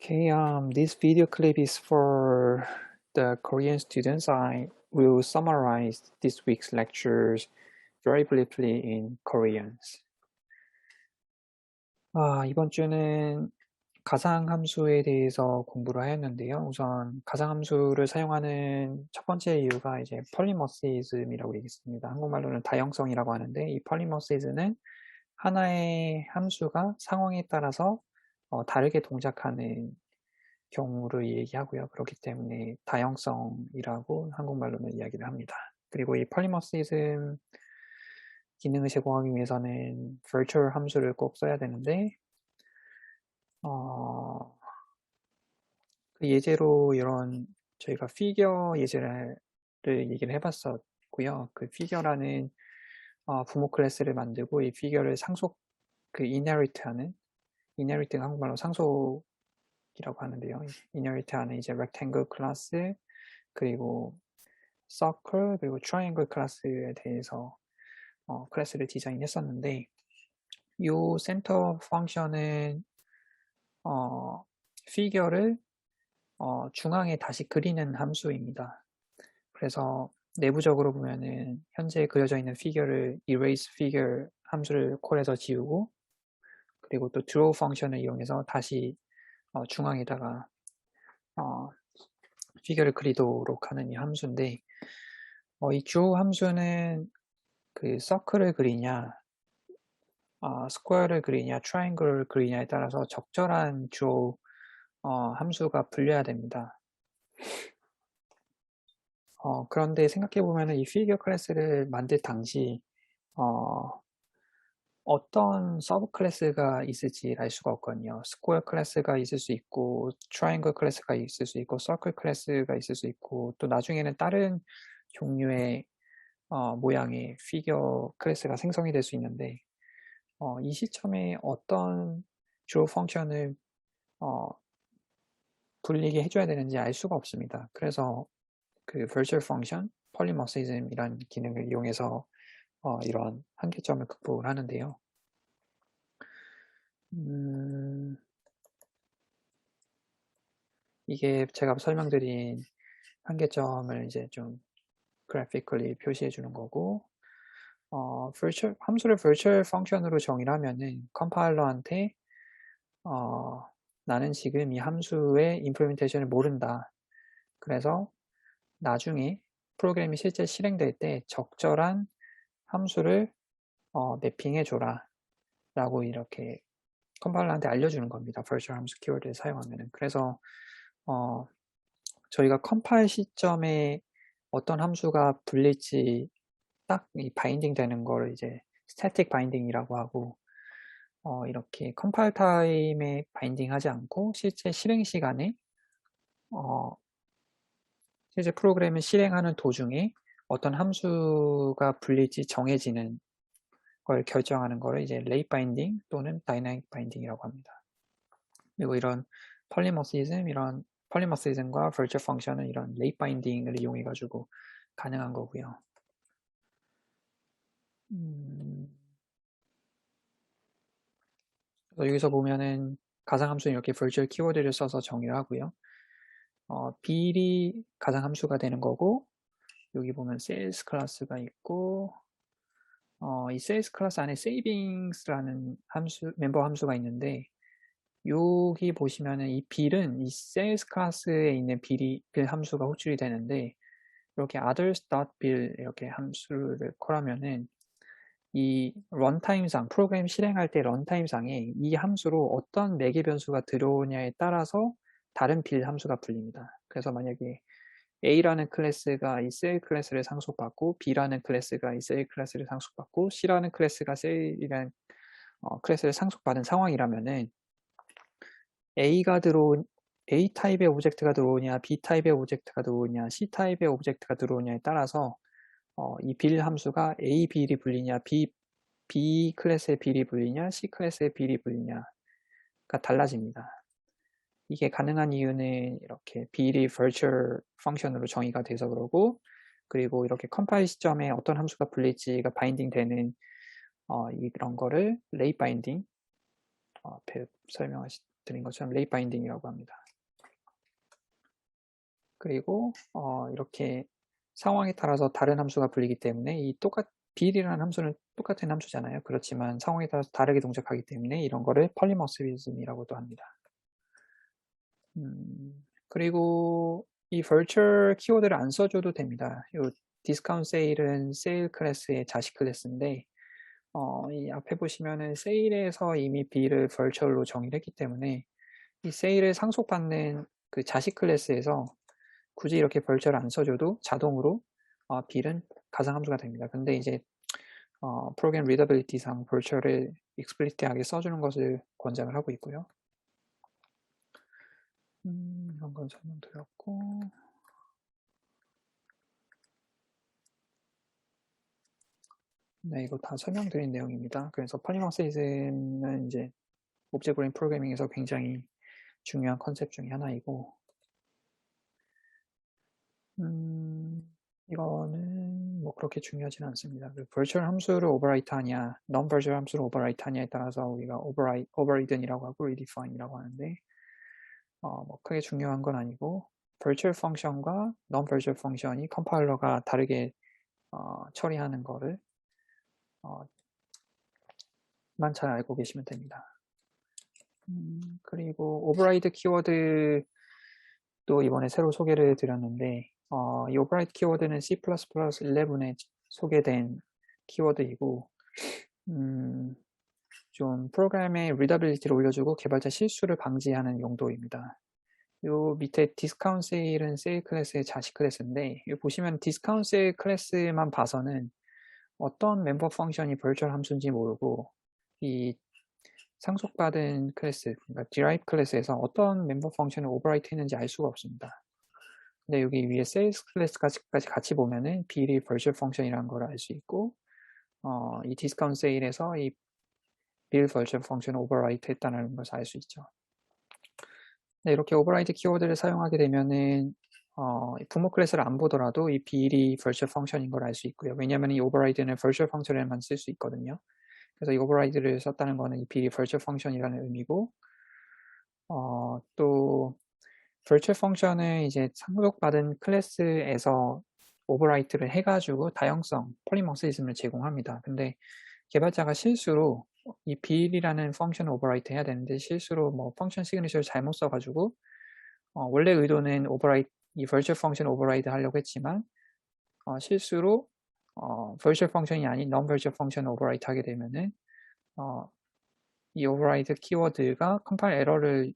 Okay, this video clip is for the Korean students. I will summarize this week's lectures very briefly in Koreans. 이번 주는 가상함수에 대해서 공부를 하였는데요. 우선 가상함수를 사용하는 첫 번째 이유가 이제 폴리머시즘이라고 얘기했습니다. 한국말로는 다형성이라고 하는데 이 폴리머시즘은 하나의 함수가 상황에 따라서 다르게 동작하는 경우를 얘기하고요. 그렇기 때문에 다형성이라고 한국말로는 이야기를 합니다. 그리고 이 폴리머시즘 기능을 제공하기 위해서는 virtual 함수를 꼭 써야 되는데 그 예제로 이런 저희가 피겨 예제를 얘기를 해봤었고요. 그 피겨라는 부모 클래스를 만들고 이 피겨를 상속 inherit하는 inherit가 한국말로 상속이라고 하는데요. inherit하는 이제 rectangle 클래스 그리고 circle 그리고 triangle 클래스에 대해서 클래스를 디자인했었는데 이 센터 펑션은 피겨를 중앙에 다시 그리는 함수입니다. 그래서 내부적으로 보면은 현재 그려져 있는 피겨를 erase figure 함수를 콜해서 지우고 그리고 또 draw 펑션을 이용해서 다시 중앙에다가 피겨를 그리도록 하는 이 함수인데 이 draw 함수는 그 서클을 그리냐 스퀘어를 그리냐 트라이앵글을 그리냐에 따라서 적절한 draw 함수가 불려야 됩니다. 그런데 생각해보면 이 피겨 클래스를 만들 당시 어떤 서브 클래스가 있을지 알 수가 없거든요. 스퀘어 클래스가 있을 수 있고 트라이앵글 클래스가 있을 수 있고 서클 클래스가 있을 수 있고 또 나중에는 다른 종류의 모양의 피겨 클래스가 생성이 될 수 있는데 이 시점에 어떤 draw 펑션을 불리게 해줘야 되는지 알 수가 없습니다. 그래서 그 virtual function, polymorphism이란 기능을 이용해서 이런 한계점을 극복을 하는데요. 이게 제가 설명드린 한계점을 이제 좀 graphically 표시해 주는 거고 함수를 virtual function으로 정의를 하면은 컴파일러한테 나는 지금 이 함수의 implementation을 모른다. 그래서 나중에 프로그램이 실제 실행될 때 적절한 함수를 매핑해 줘라 라고 이렇게 컴파일러한테 알려주는 겁니다. virtual 함수 키워드를 사용하면은. 그래서 저희가 컴파일 시점에 어떤 함수가 불릴지 딱 이 바인딩 되는 걸 이제 static 바인딩이라고 하고 이렇게 컴파일 타임에 바인딩 하지 않고 실제 실행 시간에 실제 프로그램을 실행하는 도중에 어떤 함수가 불릴지 정해지는 걸 결정하는 거를 이제 late binding 또는 dynamic binding이라고 합니다. 그리고 이런 이런 폴리머시즘과 virtual function은 이런 late binding을 이용해 가지고 가능한 거고요. 여기서 보면은 가상함수는 이렇게 virtual 키워드를 써서 정의를 하고요. 비일이 가상함수가 되는 거고 여기 보면 sales 클래스가 있고 이 sales 클래스 안에 savings라는 함수 멤버 함수가 있는데 여기 보시면은 이 빌은 이 sales 클래스에 있는 빌 함수가 호출이 되는데 이렇게 others.bill 이렇게 함수를 콜하면은 이 런타임상 프로그램 실행할 때 런타임상에 이 함수로 어떤 매개 변수가 들어오냐에 따라서 다른 빌 함수가 불립니다. 그래서 만약에 A라는 클래스가 이 cell 클래스를 상속받고 B라는 클래스가 이 cell 클래스를 상속받고 C라는 클래스가 cell이라는 클래스를 상속받은 상황이라면은 A가 들어온 A 타입의 오브젝트가 들어오냐, B 타입의 오브젝트가 들어오냐, C 타입의 오브젝트가 들어오냐에 따라서 이 빌 함수가 A 빌이 불리냐, B 클래스의 빌이 불리냐, C 클래스의 빌이 불리냐가 달라집니다. 이게 가능한 이유는 이렇게 빌이 virtual function으로 정의가 돼서 그러고 그리고 이렇게 컴파일 시점에 어떤 함수가 불릴지가 바인딩 되는 이런 거를 late binding 설명하시 드린 것처럼 레이트 바인딩이라고 합니다. 그리고 이렇게 상황에 따라서 다른 함수가 불리기 때문에 빌이라는 함수는 똑같은 함수잖아요. 그렇지만 상황에 따라서 다르게 동작하기 때문에 이런 거를 폴리모스리즘이라고도 합니다. 그리고 이 virtual 키워드를 안 써줘도 됩니다. 이 디스카운트 세일은 세일 클래스의 자식 클래스인데 이 앞에 보시면은 세일에서 이미 B를 virtual로 정의를 했기 때문에 이 세일을 상속받는 그 자식 클래스에서 굳이 이렇게 virtual 안 써줘도 자동으로 B는 가상함수가 됩니다. 근데 이제 프로그램 리더빌리티상 virtual을 explicit하게 써주는 것을 권장을 하고 있고요. 이런 건 설명드렸고 네, 이거 다 설명드린 내용입니다. 그래서 폴리머시즘은 이제 오브젝트 오리엔티드 프로그래밍에서 굉장히 중요한 컨셉 중에 하나이고 이거는 뭐 그렇게 중요하지는 않습니다. virtual 함수를 오버라이트 하냐, non-virtual 함수를 오버라이트 하냐에 따라서 우리가 overridden이라고 하고 redefine이라고 하는데 뭐 크게 중요한 건 아니고 virtual 펑션과 non-virtual 펑션이 컴파일러가 다르게 처리하는 거를 만 잘 알고 계시면 됩니다. 그리고 오버라이드 키워드도 이번에 새로 소개를 드렸는데 이 오버라이드 키워드는 C++11에 소개된 키워드이고 좀 프로그램의 리더빌리티를 올려주고 개발자 실수를 방지하는 용도입니다. 요 밑에 디스카운트 세일은 세일 클래스의 자식 클래스인데 여기 보시면 디스카운트 세일 클래스만 봐서는 어떤 멤버 펑션이 virtual 함수인지 모르고 이 상속받은 클래스, 그러니까 derive 클래스에서 어떤 멤버 펑션을 오버라이트 했는지 알 수가 없습니다. 근데 여기 위에 sales 클래스까지 같이 보면은 B이 virtual 펑션이라는 걸 알 수 있고 이 discount sale에서 이 bill virtual 펑션을 오버라이트 했다는 것을 알 수 있죠. 네, 이렇게 오버라이드 키워드를 사용하게 되면은 부모 클래스를 안 보더라도 이 B이 virtual 펑션인 걸 알 수 있고요. 왜냐하면 이 오버라이드는 virtual 펑션에만 쓸 수 있거든요. 그래서 이 오버라이드를 썼다는 거는 이 B이 virtual 펑션이라는 의미고 또 virtual 펑션은 이제 상속받은 클래스에서 오버라이트를 해가지고 다형성, 폴리모스리즘을 제공합니다. 근데 개발자가 실수로 이 bill이라는 펑션을 오버라이트 해야 되는데 실수로 뭐 펑션 시그니처를 잘못 써가지고 원래 의도는 이 virtual 펑션 오버라이드 하려고 했지만 실수로 virtual 펑션이 아닌 non-virtual 펑션을 오버라이트 하게 되면은 이 오버라이드 키워드가 컴파일 에러를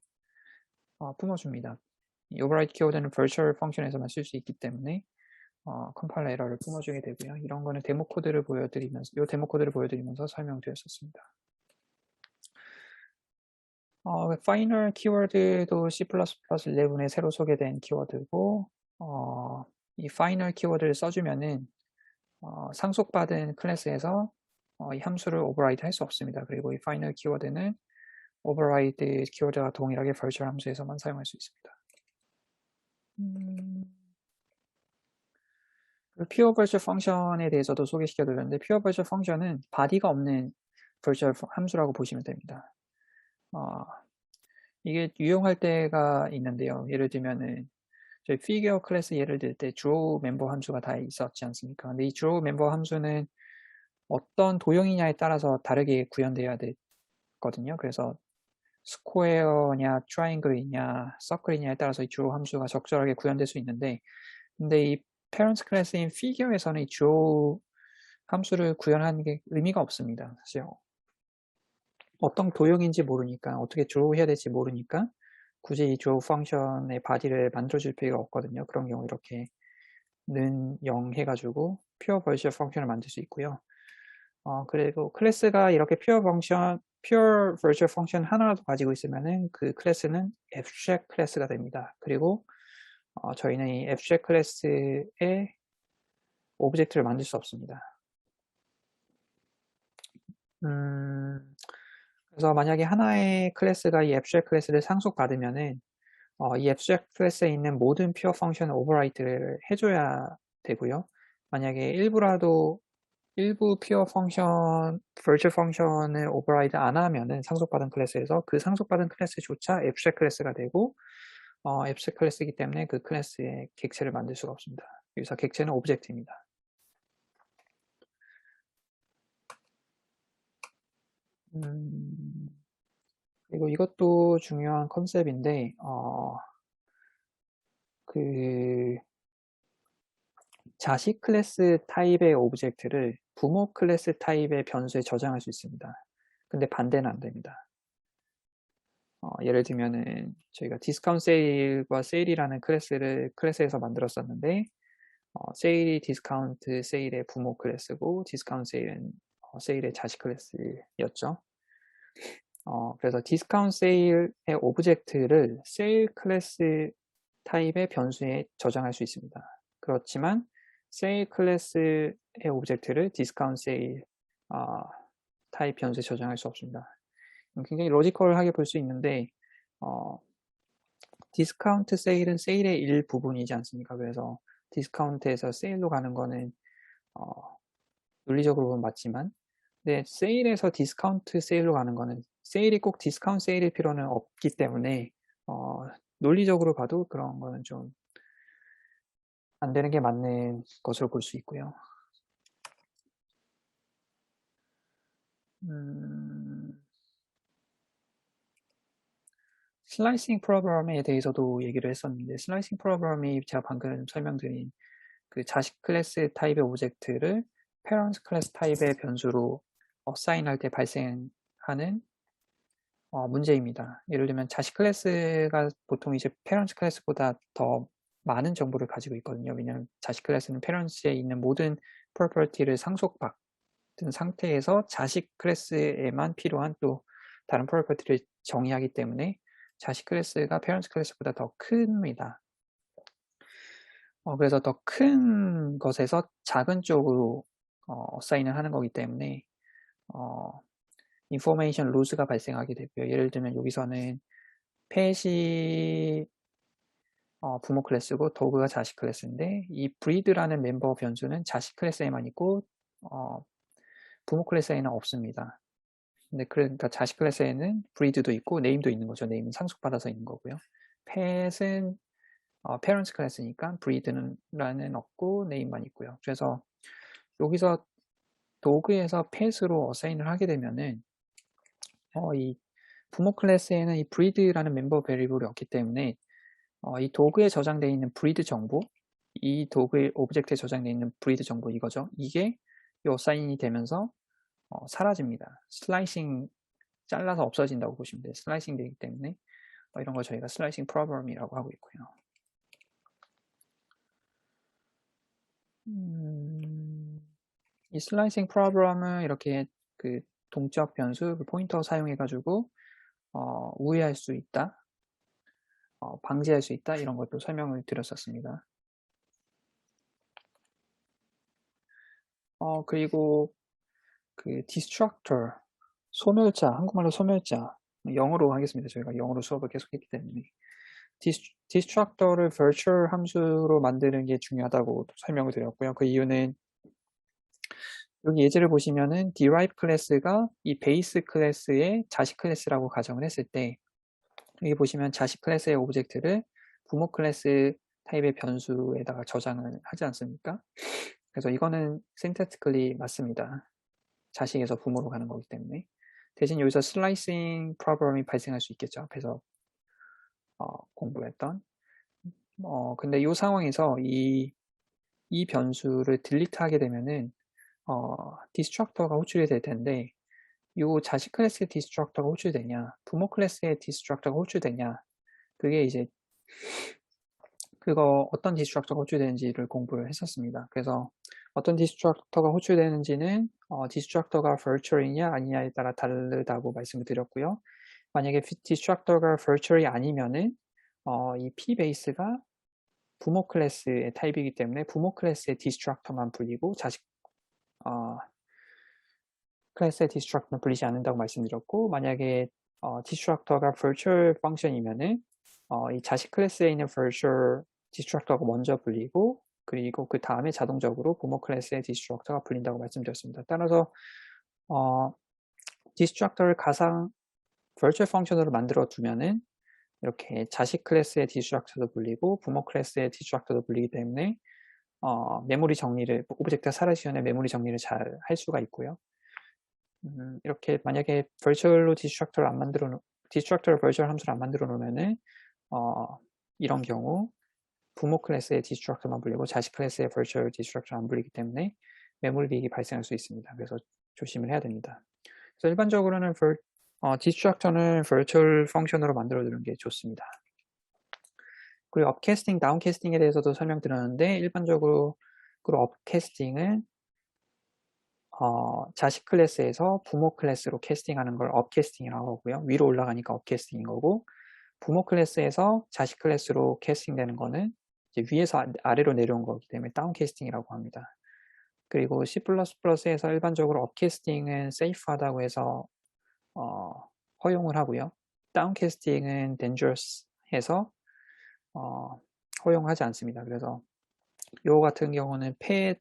뿜어줍니다. 이 오버라이드 키워드는 virtual 펑션에서만 쓸 수 있기 때문에 컴파일러 에러를 뿜어주게 되고요. 이런 거는 데모 코드를 보여드리면서 설명드렸었습니다. 파이널 키워드도 C++11에 새로 소개된 키워드고 이 파이널 키워드를 써주면은 상속받은 클래스에서 이 함수를 오버라이드 할 수 없습니다. 그리고 이 파이널 키워드는 오버라이드 키워드와 동일하게 virtual 함수에서만 사용할 수 있습니다. pure virtual 펑션에 대해서도 소개시켜드렸는데 pure virtual 펑션은 body가 없는 virtual 함수라고 보시면 됩니다. 이게 유용할 때가 있는데요. 예를 들면은 저희 figure 클래스 예를 들 때 draw 멤버 함수가 다 있었지 않습니까? 근데 이 draw 멤버 함수는 어떤 도형이냐에 따라서 다르게 구현되어야 되거든요. 그래서 스퀘어냐, 트라이앵글이냐, 서클이냐에 따라서 이 draw 함수가 적절하게 구현될 수 있는데 근데 이 parents 클래스인 figure에서는 이 draw 함수를 구현하는 게 의미가 없습니다. 사실 어떤 도형인지 모르니까 어떻게 draw 해야 될지 모르니까 굳이 이 draw 펑션의 body를 만들어줄 필요가 없거든요. 그런 경우 이렇게 는 0 해가지고 pure virtual 펑션을 만들 수 있고요. 그리고 클래스가 이렇게 pure virtual 펑션 하나라도 가지고 있으면은 그 클래스는 abstract 클래스가 됩니다. 그리고 저희는 이 abstract 클래스에 오브젝트를 만들 수 없습니다. 그래서 만약에 하나의 클래스가 이 abstract 클래스를 상속받으면은 이 abstract 클래스에 있는 모든 pure 펑션을 오버라이트를 해줘야 되고요. 만약에 일부라도 일부 pure 펑션, virtual 펑션을 override 안 하면은 상속받은 클래스에서 그 상속받은 클래스조차 abstract 클래스가 되고, abstract 클래스이기 때문에 그 클래스의 객체를 만들 수가 없습니다. 여기서 객체는 오브젝트입니다. 그리고 이것도 중요한 컨셉인데, 자식 클래스 타입의 오브젝트를 부모 클래스 타입의 변수에 저장할 수 있습니다. 근데 반대는 안 됩니다. 예를 들면은 저희가 디스카운트 세일과 세일이라는 클래스에서 만들었었는데, 세일이 디스카운트 세일의 부모 클래스고 디스카운트 세일은 세일의 자식 클래스였죠. 그래서 디스카운트 세일의 오브젝트를 세일 클래스 타입의 변수에 저장할 수 있습니다. 그렇지만 세일 클래스의 오브젝트를 디스카운트 세일 타입 변수에 저장할 수 없습니다. 굉장히 로지컬하게 볼 수 있는데 디스카운트 세일은 세일의 일부분이지 않습니까? 그래서 디스카운트에서 세일로 가는 거는 논리적으로 보면 맞지만, 근데 세일에서 디스카운트 세일로 가는 거는 세일이 꼭 디스카운트 세일일 필요는 없기 때문에 논리적으로 봐도 그런 거는 좀 안 되는 게 맞는 것으로 볼 수 있고요. 슬라이싱 프로그램에 대해서도 얘기를 했었는데, 슬라이싱 프로그램이 제가 방금 설명드린 그 자식 클래스 타입의 오브젝트를 페런트 클래스 타입의 변수로 어사인할 때 발생하는 문제입니다. 예를 들면 자식 클래스가 보통 이제 페런트 클래스보다 더 많은 정보를 가지고 있거든요. 왜냐하면 자식 클래스는 페런트에 있는 모든 프로퍼티를 상속받은 상태에서 자식 클래스에만 필요한 또 다른 프로퍼티를 정의하기 때문에 자식 클래스가 페런트 클래스보다 더 큽니다. 그래서 더 큰 것에서 작은 쪽으로 사인을 하는 거기 때문에 인포메이션 로스가 발생하게 되고요. 예를 들면 여기서는 펫이 부모 클래스고 도그가 자식 클래스인데, 이 breed라는 멤버 변수는 자식 클래스에만 있고 부모 클래스에는 없습니다. 근데 그러니까 자식 클래스에는 breed도 있고 name도 있는 거죠. name은 상속받아서 있는 거고요. pet은 parents 클래스니까 breed라는 없고 name만 있고요. 그래서 여기서 도그에서 pet으로 어사인을 하게 되면은 이 부모 클래스에는 이 breed라는 멤버 베리블이 없기 때문에 이 도그에 저장되어 있는 breed 정보, 이 도그의 오브젝트에 저장되어 있는 breed 정보 이거죠. 이게 이 어사인이 되면서 사라집니다. 슬라이싱 잘라서 없어진다고 보시면 돼요. 슬라이싱 되기 때문에 이런 걸 저희가 슬라이싱 프로그램이라고 하고 있고요. 이 슬라이싱 프로그램은 이렇게 그 동적 변수, 그 포인터 사용해가지고 우회할 수 있다, 방지할 수 있다 이런 것도 설명을 드렸었습니다. 그리고 그 destructor, 소멸자, 한국말로 소멸자, 영어로 하겠습니다. 저희가 영어로 수업을 계속했기 때문에 destructor를 virtual 함수로 만드는 게 중요하다고 설명을 드렸고요. 그 이유는 여기 예제를 보시면은 derive 클래스가 이 베이스 클래스의 자식 클래스라고 가정을 했을 때, 여기 보시면 자식 클래스의 오브젝트를 부모 클래스 타입의 변수에다가 저장을 하지 않습니까? 그래서 이거는 syntatically 맞습니다. 자식에서 부모로 가는 거기 때문에. 대신 여기서 슬라이싱 프로그램이 발생할 수 있겠죠. 앞에서 공부했던. 근데 이 상황에서 이 변수를 딜리트 하게 되면은 디스트럭터가 호출이 될 텐데, 이 자식 클래스의 디스트럭터가 호출되냐, 부모 클래스의 디스트럭터가 호출되냐, 그게 이제 그거 어떤 디스트럭터가 호출되는지를 공부를 했었습니다. 그래서 어떤 디스트럭터가 호출되는지는 디스트럭터가 virtual이냐 아니냐에 따라 다르다고 말씀을 드렸고요. 만약에 디스트럭터가 virtual이 아니면은 이 pbase가 부모 클래스의 타입이기 때문에 부모 클래스의 디스트럭터만 불리고 자식 클래스의 디스트럭터는 불리지 않는다고 말씀드렸고, 만약에 디스트럭터가 virtual 펑션이면은 이 자식 클래스에 있는 virtual 디스트럭터가 먼저 불리고 그리고 그 다음에 자동적으로 부모 클래스의 디스트럭터가 불린다고 말씀드렸습니다. 따라서 디스트럭터를 가상 virtual 펑션으로 만들어 두면은 이렇게 자식 클래스의 디스트럭터도 불리고 부모 클래스의 디스트럭터도 불리기 때문에 메모리 정리를, 오브젝트가 사라지기 전에 메모리 정리를 잘 할 수가 있고요. 이렇게 만약에 virtual로 디스트럭터를 안 만들어, 디스트럭터를 virtual 함수를 안 만들어 놓으면은 이런 경우 부모 클래스의 디스트럭터만 불리고 자식 클래스의 virtual 디스트럭터를 안 불리기 때문에 메모리 리익이 발생할 수 있습니다. 그래서 조심을 해야 됩니다. 그래서 일반적으로는 디스트럭터는 virtual 펑션으로 만들어 두는 게 좋습니다. 그리고 업캐스팅, 다운캐스팅에 대해서도 설명드렸는데 일반적으로 업캐스팅은 자식 클래스에서 부모 클래스로 캐스팅하는 걸 업캐스팅이라고 하고요. 위로 올라가니까 업캐스팅인 거고, 부모 클래스에서 자식 클래스로 캐스팅되는 거는 이제 위에서 아래로 내려온 거기 때문에 다운캐스팅이라고 합니다. 그리고 C++에서 일반적으로 업캐스팅은 세이프하다고 해서 허용을 하고요. 다운캐스팅은 dangerous 해서 허용하지 않습니다. 그래서 요 같은 경우는 pet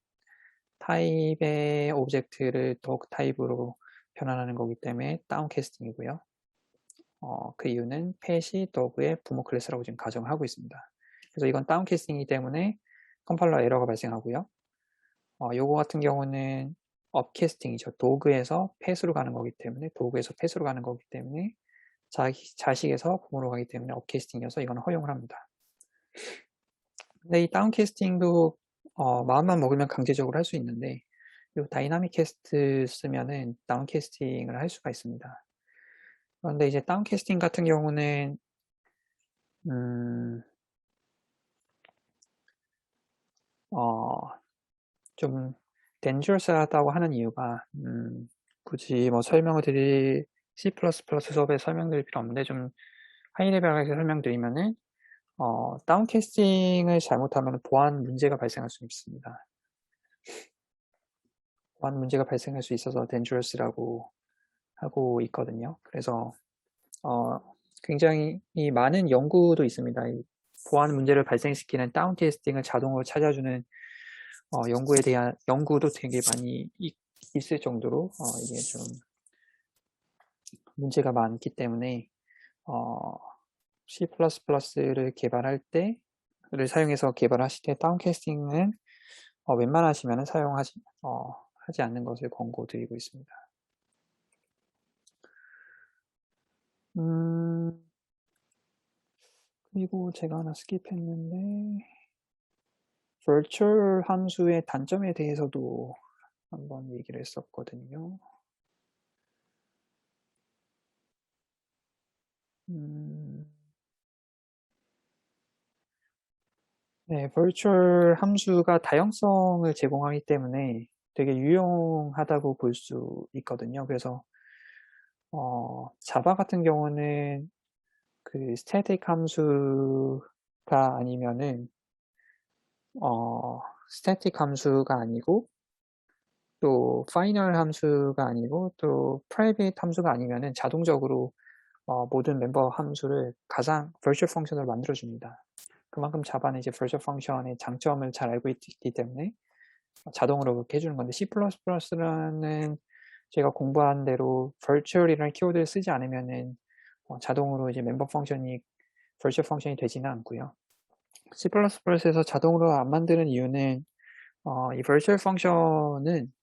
타입의 오브젝트를 dog 타입으로 변환하는 거기 때문에 다운캐스팅이고요. 그 이유는 pet이 dog의 부모 클래스라고 지금 가정을 하고 있습니다. 그래서 이건 다운캐스팅이기 때문에 컴파일러 에러가 발생하고요. 요거 같은 경우는 업캐스팅이죠. dog에서 pet으로 가는 거기 때문에, dog에서 pet으로 가는 거기 때문에 자식에서 부모로 가기 때문에 업캐스팅이어서 이건 허용을 합니다. 근데 이 다운캐스팅도 마음만 먹으면 강제적으로 할 수 있는데 이 다이나믹 캐스트 쓰면은 다운캐스팅을 할 수가 있습니다. 그런데 이제 다운캐스팅 같은 경우는 좀 dangerous하다고 하는 이유가 굳이 뭐 설명을 드릴 C++ 수업에 설명드릴 필요 없는데 좀 하이레벨하게 설명드리면은 다운캐스팅을 잘못하면 보안 문제가 발생할 수 있습니다. 보안 문제가 발생할 수 있어서 dangerous라고 하고 있거든요. 그래서 굉장히 많은 연구도 있습니다. 이 보안 문제를 발생시키는 다운캐스팅을 자동으로 찾아주는 연구에 대한 연구도 되게 많이 있을 정도로 이게 좀 문제가 많기 때문에 C++를 개발할 때를 사용해서 개발하실 때 다운캐스팅은 웬만하시면 하지 않는 것을 권고드리고 있습니다. 그리고 제가 하나 스킵했는데 virtual 함수의 단점에 대해서도 한번 얘기를 했었거든요. 네, virtual 함수가 다양성을 제공하기 때문에 되게 유용하다고 볼 수 있거든요. 그래서 자바 같은 경우는 그 static 함수가 아니면은 static 함수가 아니고 또 final 함수가 아니고 또 private 함수가 아니면은 자동적으로 모든 멤버 함수를 가상 virtual 펑션으로 만들어줍니다. 그만큼 자바는 이제 virtual 펑션의 장점을 잘 알고 있기 때문에 자동으로 그렇게 해주는 건데 C++는 제가 공부한 대로 virtual이라는 키워드를 쓰지 않으면은 자동으로 이제 멤버 펑션이 virtual 펑션이 되지는 않고요. C++에서 자동으로 안 만드는 이유는 이 virtual 펑션은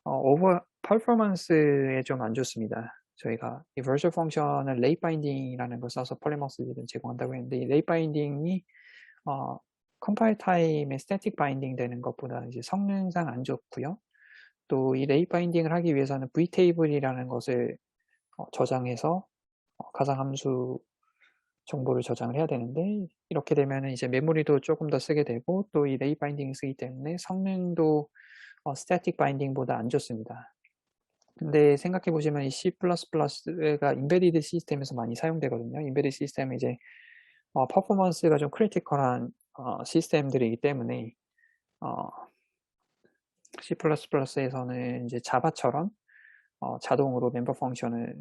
오버 퍼포먼스에 좀 안 좋습니다. 저희가 이 virtual 펑션을 rate binding이라는 걸 써서 폴리머스를 제공한다고 했는데 이 rate binding이 컴파일 타임에 static binding 되는 것보다 이제 성능상 안 좋고요. 또 이 rate binding을 하기 위해서는 vtable이라는 것을 저장해서 가상함수 정보를 저장을 해야 되는데 이렇게 되면 이제 메모리도 조금 더 쓰게 되고 또 이 rate binding을 쓰기 때문에 성능도 static binding보다 안 좋습니다. 근데 생각해 보시면 이 C++가 인베디드 시스템에서 많이 사용되거든요. 인베디드 시스템은 이제 퍼포먼스가 좀 크리티컬한 시스템들이기 때문에 C++에서는 이제 자바처럼 자동으로 멤버 펑션을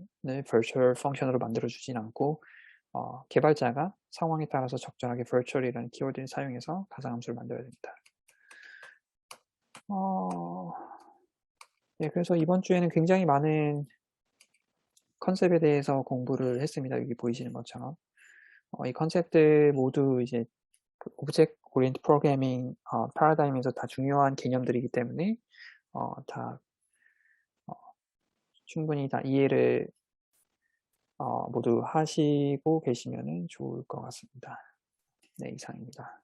virtual 펑션으로 만들어 주진 않고 개발자가 상황에 따라서 적절하게 virtual이라는 키워드를 사용해서 가상함수를 만들어야 됩니다. 네, 그래서 이번 주에는 굉장히 많은 컨셉에 대해서 공부를 했습니다. 여기 보이시는 것처럼. 이 컨셉들 모두 이제 그 오브젝트 오리엔트 프로그래밍 패러다임에서 다 중요한 개념들이기 때문에 다 충분히 다 이해를 모두 하시고 계시면은 좋을 것 같습니다. 네, 이상입니다.